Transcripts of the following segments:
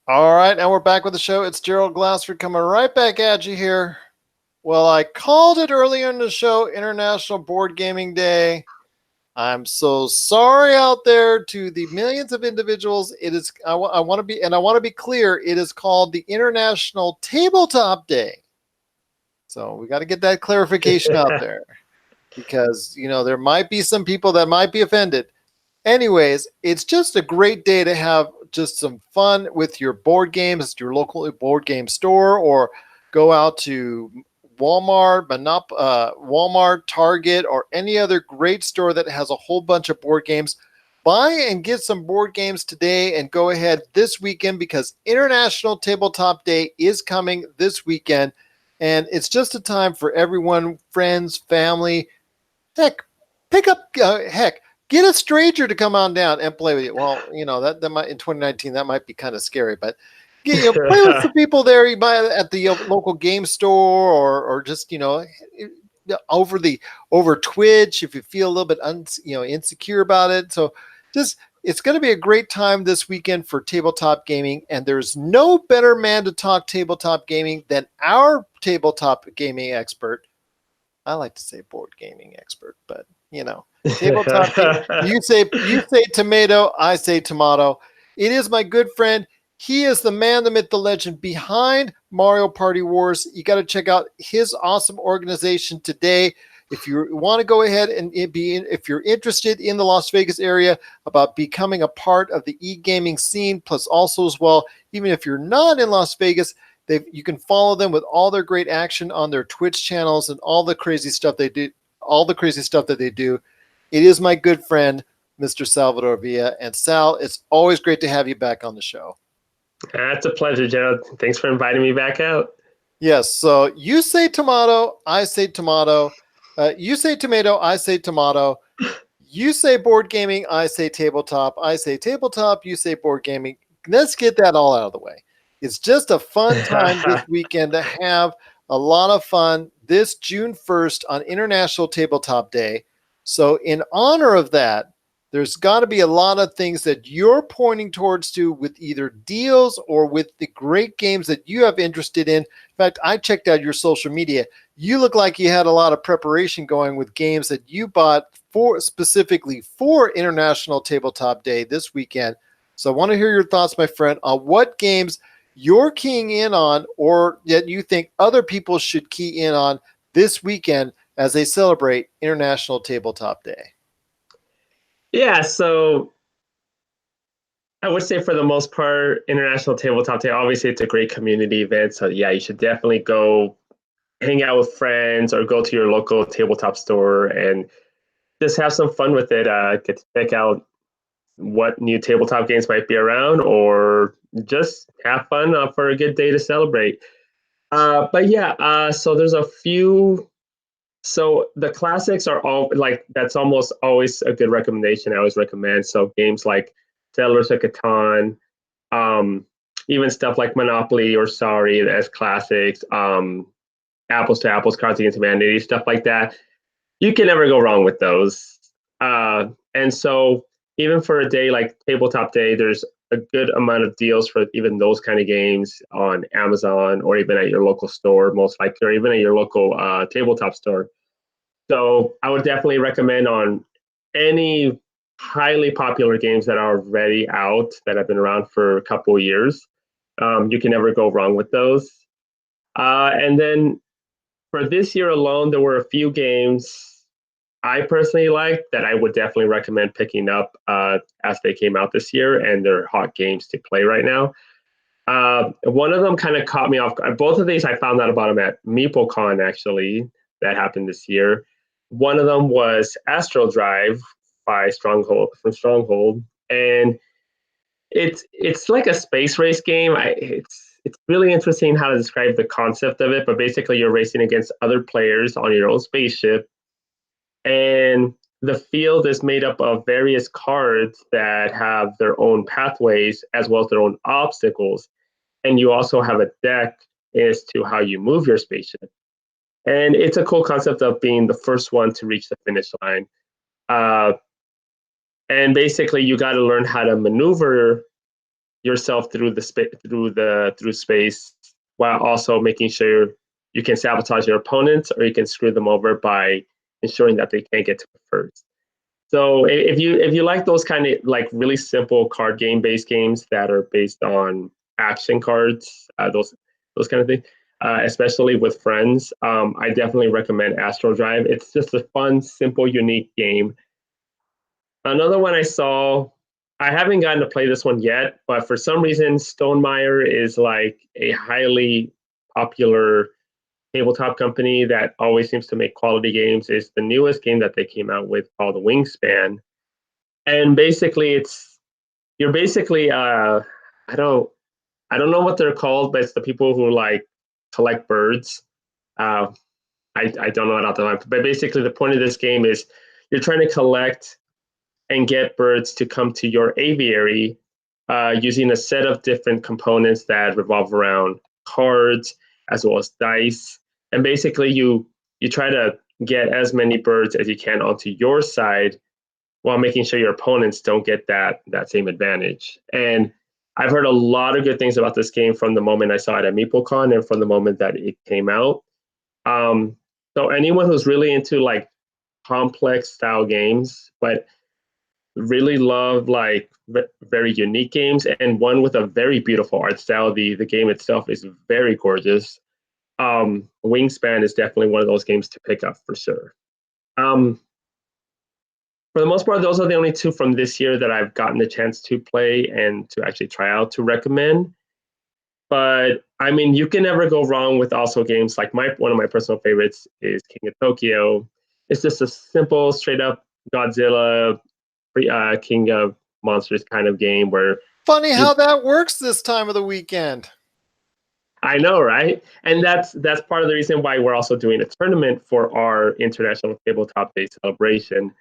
All right, and we're back with the show. It's Gerald Glassford coming right back at you here. Well, I called it earlier in the show International Board Gaming Day. I'm so sorry out there to the millions of individuals. It is I want to be and I want to be clear, it is called the International Tabletop Day. So, we got to get that clarification out there because, there might be some people that might be offended. Anyways, it's just a great day to have just some fun with your board games at your local board game store, or go out to Walmart, Target, or any other great store that has a whole bunch of board games. Buy and get some board games today and go ahead this weekend because International Tabletop Day is coming this weekend. And it's just a time for everyone, friends, family. Heck, heck, get a stranger to come on down and play with you. Well, that might in 2019 that might be kind of scary, but play with the people there. You buy at the local game store, or just over Twitch if you feel a little bit insecure about it. So just it's going to be a great time this weekend for tabletop gaming, and there's no better man to talk tabletop gaming than our tabletop gaming expert. I like to say board gaming expert, but tabletop gaming. You say tomato, I say tomato. It is my good friend. He is the man, the myth, the legend behind Mario Party Wars. You got to check out his awesome organization today. If you want to go ahead and if you're interested in the Las Vegas area about becoming a part of the e-gaming scene, plus also as well, even if you're not in Las Vegas, you can follow them with all their great action on their Twitch channels and all the crazy stuff they do. All the crazy stuff that they do. It is my good friend, Mr. Salvador Villa. And Sal, it's always great to have you back on the show. That's a pleasure, Gerald. Thanks for inviting me back out. Yes. So you say tomato, I say tomato. You say tomato, I say tomato. You say board gaming, I say tabletop. I say tabletop, you say board gaming. Let's get that all out of the way. It's just a fun time this weekend to have a lot of fun this June 1st on International Tabletop Day. So in honor of that, there's got to be a lot of things that you're pointing towards with either deals or with the great games that you have interested in. In fact, I checked out your social media. You look like you had a lot of preparation going with games that you bought specifically for International Tabletop Day this weekend. So I want to hear your thoughts, my friend, on what games you're keying in on or that you think other people should key in on this weekend as they celebrate International Tabletop Day. Yeah, so I would say for the most part, International Tabletop Day, obviously it's a great community event. So yeah, you should definitely go hang out with friends or go to your local tabletop store and just have some fun with it. Get to check out what new tabletop games might be around, or just have fun for a good day to celebrate. But yeah, so there's a few. So the classics are all like, that's almost always a good recommendation. I always recommend. So games like Settlers of Catan, even stuff like Monopoly or Sorry as classics, Apples to Apples, Cards Against Humanity, stuff like that. You can never go wrong with those. And so even for a day like Tabletop Day, there's a good amount of deals for even those kind of games on Amazon or even at your local store, most likely, or even at your local tabletop store. So I would definitely recommend on any highly popular games that are already out that have been around for a couple of years. You can never go wrong with those. And then for this year alone, there were a few games I personally liked that I would definitely recommend picking up as they came out this year, and they're hot games to play right now. One of them kind of caught me off. Both of these I found out about them at MeepleCon, actually, that happened this year. One of them was Astral Drive by Stronghold, and it's like a space race game. It's really interesting how to describe the concept of it, but basically you're racing against other players on your own spaceship, and the field is made up of various cards that have their own pathways as well as their own obstacles, and you also have a deck as to how you move your spaceship. And it's a cool concept of being the first one to reach the finish line. And basically, you got to learn how to maneuver yourself through space while also making sure you can sabotage your opponents or you can screw them over by ensuring that they can't get to it first. So if you like those kind of like really simple card game based games that are based on action cards, those kind of things, especially with friends, I definitely recommend Astro Drive. It's just a fun, simple, unique game. Another one I saw, I haven't gotten to play this one yet, but for some reason, Stonemaier is like a highly popular tabletop company that always seems to make quality games. Is the newest game that they came out with called Wingspan, and basically you're basically I don't know what they're called, but it's the people who like collect birds. Uh, I don't know what else, but basically the point of this game is you're trying to collect and get birds to come to your aviary using a set of different components that revolve around cards as well as dice. And basically, you try to get as many birds as you can onto your side while making sure your opponents don't get that same advantage. And I've heard a lot of good things about this game from the moment I saw it at MeepleCon and from the moment that it came out. So anyone who's really into like complex style games, but really love like very unique games and one with a very beautiful art style. The game itself is very gorgeous. Wingspan is definitely one of those games to pick up for sure. For the most part, those are the only two from this year that I've gotten the chance to play and to actually try out to recommend. But I mean, you can never go wrong with also games like one of my personal favorites is King of Tokyo. It's just a simple, straight up Godzilla, King of Monsters kind of game where. Funny how that works this time of the weekend. I know, right? And that's part of the reason why we're also doing a tournament for our International Tabletop Day celebration,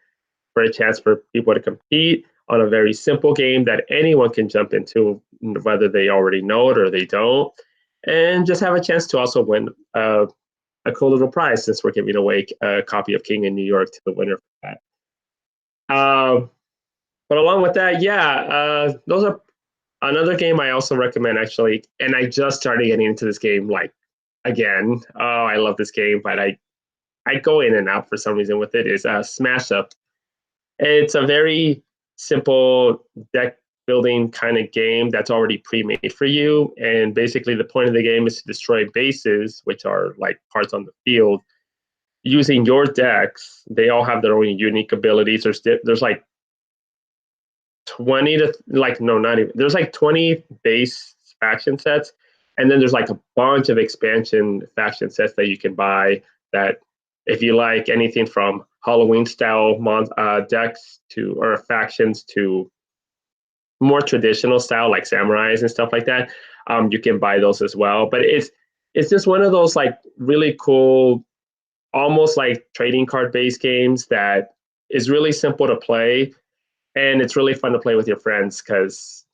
for a chance for people to compete on a very simple game that anyone can jump into, whether they already know it or they don't, and just have a chance to also win a cool little prize, since we're giving away a copy of King in New York to the winner for that. But along with that, those are another game I also recommend actually, and I just started getting into this game like again. Oh, I love this game, but I go in and out for some reason with it. Is Smash Up. It's a very simple deck building kind of game that's already pre-made for you, and basically the point of the game is to destroy bases, which are like cards on the field, using your decks. They all have their own unique abilities. There's like 20 to like no not even there's like 20 base faction sets, and then there's like a bunch of expansion faction sets that you can buy, that if you like anything from Halloween style decks to or factions to more traditional style like samurais and stuff like that, you can buy those as well. But it's just one of those like really cool, almost like trading card based games that is really simple to play. And it's really fun to play with your friends because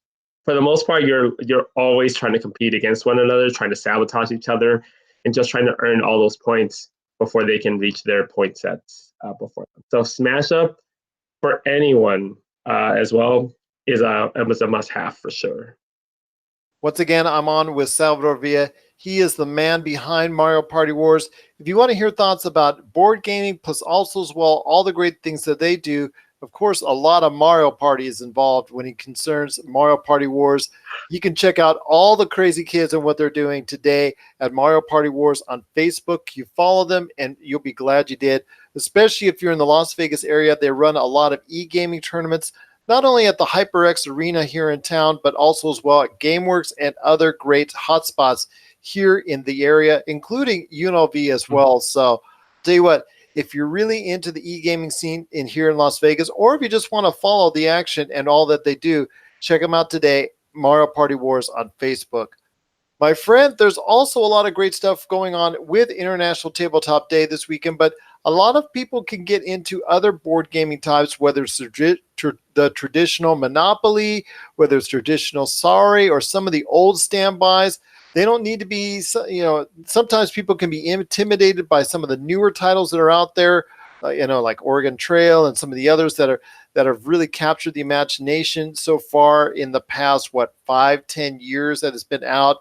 for the most part, you're always trying to compete against one another, trying to sabotage each other, and just trying to earn all those points before they can reach their point sets before them. So Smash Up for anyone as well is a must-have for sure. Once again, I'm on with Salvador Villa. He is the man behind Mario Party Wars. If you want to hear thoughts about board gaming, plus also as well all the great things that they do, of course, a lot of Mario Party is involved when it concerns Mario Party Wars. You can check out all the crazy kids and what they're doing today at Mario Party Wars on Facebook. You follow them, and you'll be glad you did, especially if you're in the Las Vegas area. They run a lot of e-gaming tournaments, not only at the HyperX Arena here in town, but also as well at GameWorks and other great hotspots here in the area, including UNLV as well. So, tell you what, if you're really into the e-gaming scene in here in Las Vegas, or if you just want to follow the action and all that they do, check them out today, Mario Party Wars on Facebook. My friend, there's also a lot of great stuff going on with International Tabletop Day this weekend, but a lot of people can get into other board gaming types, whether it's the traditional Monopoly, whether it's traditional Sorry, or some of the old standbys. They don't need to be, sometimes people can be intimidated by some of the newer titles that are out there, like Oregon Trail and some of the others that have really captured the imagination so far in the past, 5-10 years that has been out.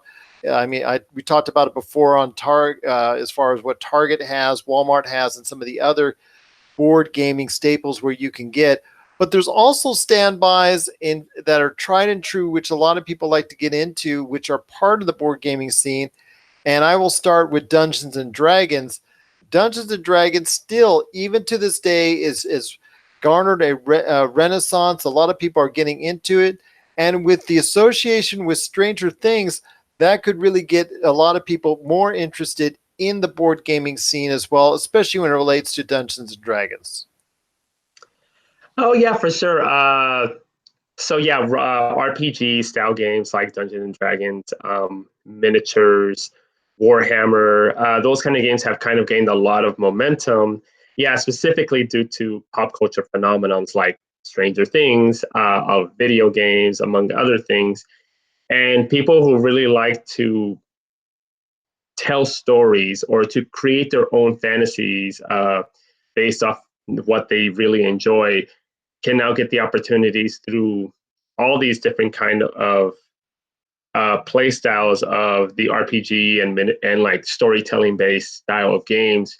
I mean, we talked about it before on Target, as far as what Target has, Walmart has, and some of the other board gaming staples where you can get. But there's also standbys in that are tried and true, which a lot of people like to get into, which are part of the board gaming scene. And I will start with Dungeons and Dragons. Dungeons and Dragons still, even to this day, is garnered a renaissance. A lot of people are getting into it, and with the association with Stranger Things, that could really get a lot of people more interested in the board gaming scene as well, especially when it relates to Dungeons and Dragons. Oh yeah, for sure. So yeah, RPG style games like Dungeons and Dragons, miniatures, Warhammer, those kind of games have kind of gained a lot of momentum. Yeah, specifically due to pop culture phenomenons like Stranger Things, of video games, among other things, and people who really like to tell stories or to create their own fantasies based off what they really enjoy can now get the opportunities through all these different kind of play styles of the RPG and like storytelling based style of games.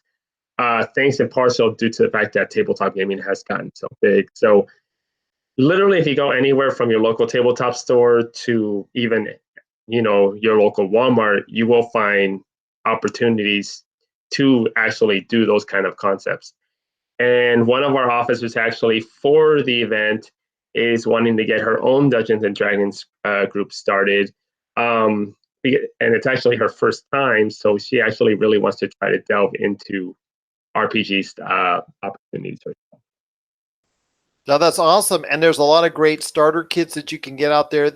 Thanks in part so due to the fact that tabletop gaming has gotten so big. So literally, if you go anywhere from your local tabletop store to even your local Walmart, you will find opportunities to actually do those kind of concepts. And one of our officers actually for the event is wanting to get her own Dungeons and Dragons group started. And it's actually her first time, so she actually really wants to try to delve into RPG opportunities. Now that's awesome, and there's a lot of great starter kits that you can get out there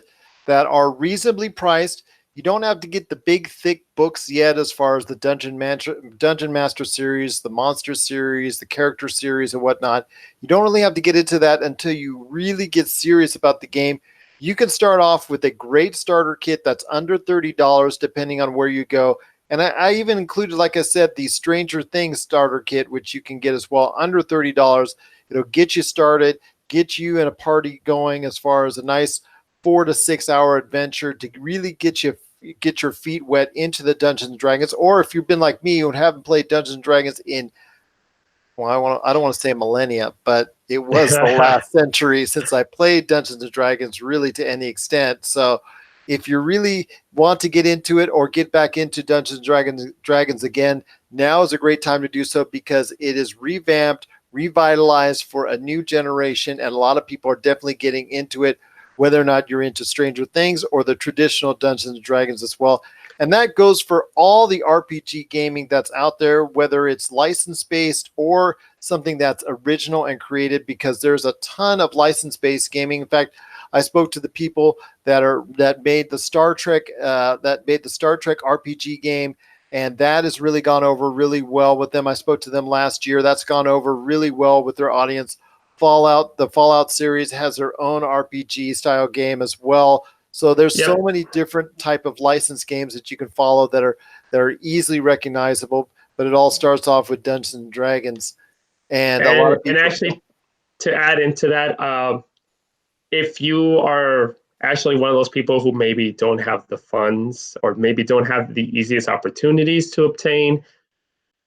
that are reasonably priced. You don't have to get the big, thick books yet as far as the Dungeon Master series, the Monster series, the Character series, and whatnot. You don't really have to get into that until you really get serious about the game. You can start off with a great starter kit that's under $30, depending on where you go. And I even included, like I said, the Stranger Things starter kit, which you can get as well, under $30. It'll get you started, get you in a party going as far as a nice 4 to 6 hour adventure to really get your feet wet into the Dungeons and Dragons. Or if you've been like me and haven't played Dungeons and Dragons in, well, I don't want to say millennia, but it was the last century since I played Dungeons and Dragons really to any extent. So if you really want to get into it or get back into Dungeons and Dragons again, now is a great time to do so because it is revamped, revitalized for a new generation, and a lot of people are definitely getting into it, whether or not you're into Stranger Things or the traditional Dungeons and Dragons as well. And that goes for all the RPG gaming that's out there, whether it's license-based or something that's original and created, because there's a ton of license-based gaming. In fact, I spoke to the people that made the Star Trek RPG game, and that has really gone over really well with them. I spoke to them last year. That's gone over really well with their audience. The Fallout series has their own RPG style game as well. So there's so many different type of licensed games that you can follow that are easily recognizable. But it all starts off with Dungeons and Dragons, and a lot of people. And actually, to add into that, if you are actually one of those people who maybe don't have the funds or maybe don't have the easiest opportunities to obtain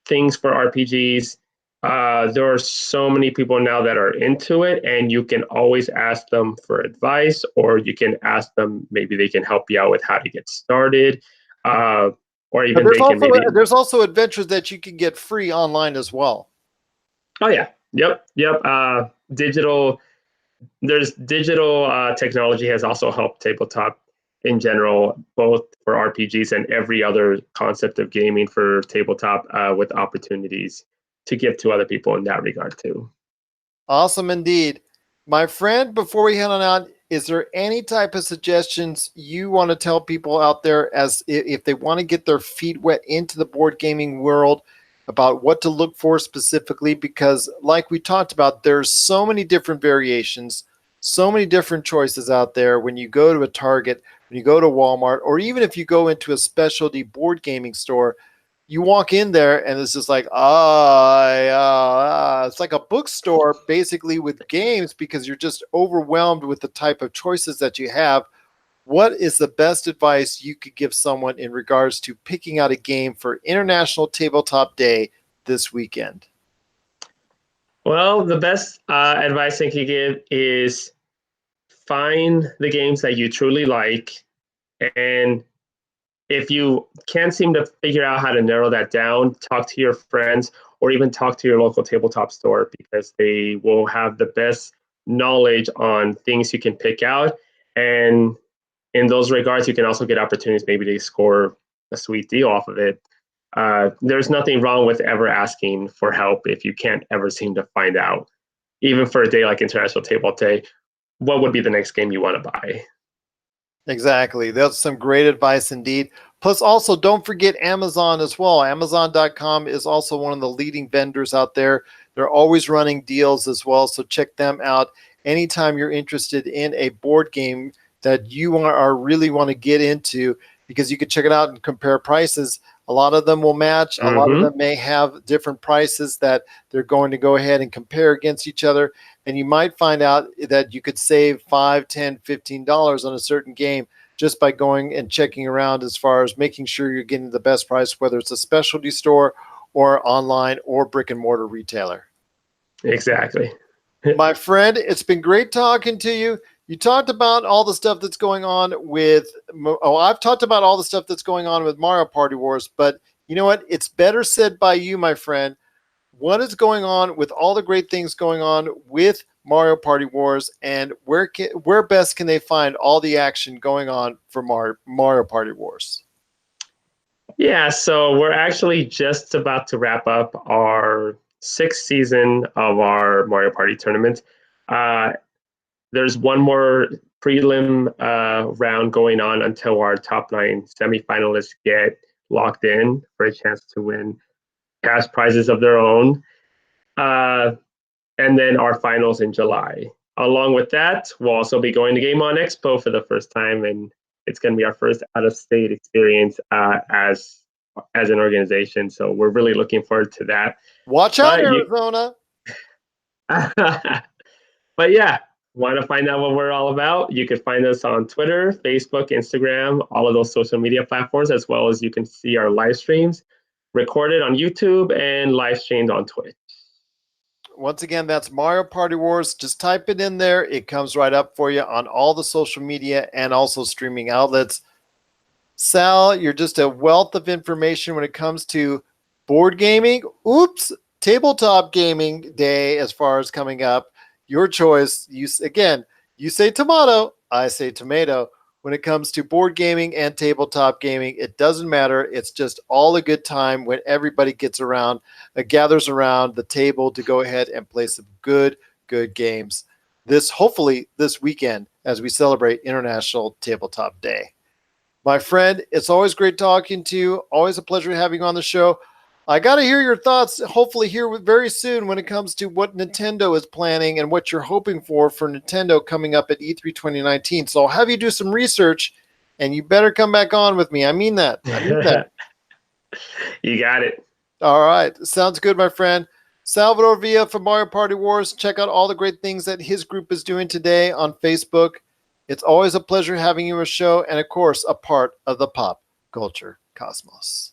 things for RPGs, there are so many people now that are into it, and you can always ask them for advice, or you can ask them, maybe they can help you out with how to get started, or even there's also adventures that you can get free online as well. Oh yeah, yep. Digital technology has also helped tabletop in general, both for RPGs and every other concept of gaming for tabletop, with opportunities to give to other people in that regard too. Awesome indeed. My friend, before we head on out, is there any type of suggestions you want to tell people out there as if they want to get their feet wet into the board gaming world about what to look for specifically? Because like we talked about, there's so many different variations, so many different choices out there when you go to a Target, when you go to Walmart, or even if you go into a specialty board gaming store. you walk in there and it's just like, it's like a bookstore basically with games because you're just overwhelmed with the type of choices that you have. What is the best advice you could give someone in regards to picking out a game for International Tabletop Day this weekend? Well, the best advice I can give is find the games that you truly like. And if you can't seem to figure out how to narrow that down, talk to your friends or even talk to your local tabletop store because they will have the best knowledge on things you can pick out. And in those regards, you can also get opportunities maybe to score a sweet deal off of it. There's nothing wrong with ever asking for help if you can't ever seem to find out, even for a day like International Table Day, what would be the next game you want to buy. Exactly. That's some great advice indeed. Plus, also, don't forget Amazon as well. Amazon.com is also one of the leading vendors out there. They're always running deals as well. So check them out anytime you're interested in a board game that you are really want to get into, because you can check it out and compare prices. A lot of them will match. A lot of them may have different prices that they're going to go ahead and compare against each other. And you might find out that you could save $5, $10, $15 on a certain game just by going and checking around as far as making sure you're getting the best price, whether it's a specialty store or online or brick and mortar retailer. Exactly. My friend, it's been great talking to you. You talked about all the stuff that's going on with, I've talked about all the stuff that's going on with Mario Party Wars, but you know what? It's better said by you, my friend. What is going on with all the great things going on with Mario Party Wars, and where best can they find all the action going on for Mario Party Wars? Yeah, so we're actually just about to wrap up our sixth season of our Mario Party tournament. There's one more prelim round going on until our top 9 semifinalists get locked in for a chance to win cash prizes of their own. And then our finals in July. Along with that, we'll also be going to Game On Expo for the first time, and it's going to be our first out-of-state experience as an organization. So we're really looking forward to that. Watch out, Arizona! But yeah, want to find out what we're all about? You can find us on Twitter, Facebook, Instagram, all of those social media platforms, as well as you can see our live streams recorded on YouTube and live streamed on Twitch. Once again, that's Mario Party Wars. Just type it in there. It comes right up for you on all the social media and also streaming outlets. Sal, you're just a wealth of information when it comes to board gaming. Oops, tabletop gaming day as far as coming up. Your choice. You say tomato, I say tomato. When it comes to board gaming and tabletop gaming, it doesn't matter. It's just all a good time when everybody gathers around the table to go ahead and play some good games. Hopefully this weekend as we celebrate International Tabletop Day. My friend, it's always great talking to you. Always a pleasure having you on the show. I got to hear your thoughts, hopefully here very soon, when it comes to what Nintendo is planning and what you're hoping for Nintendo coming up at E3 2019. So I'll have you do some research, and you better come back on with me. I mean that. You got it. All right. Sounds good, my friend. Salvador Villa from Mario Party Wars. Check out all the great things that his group is doing today on Facebook. It's always a pleasure having you on the show, and of course, a part of the pop culture cosmos.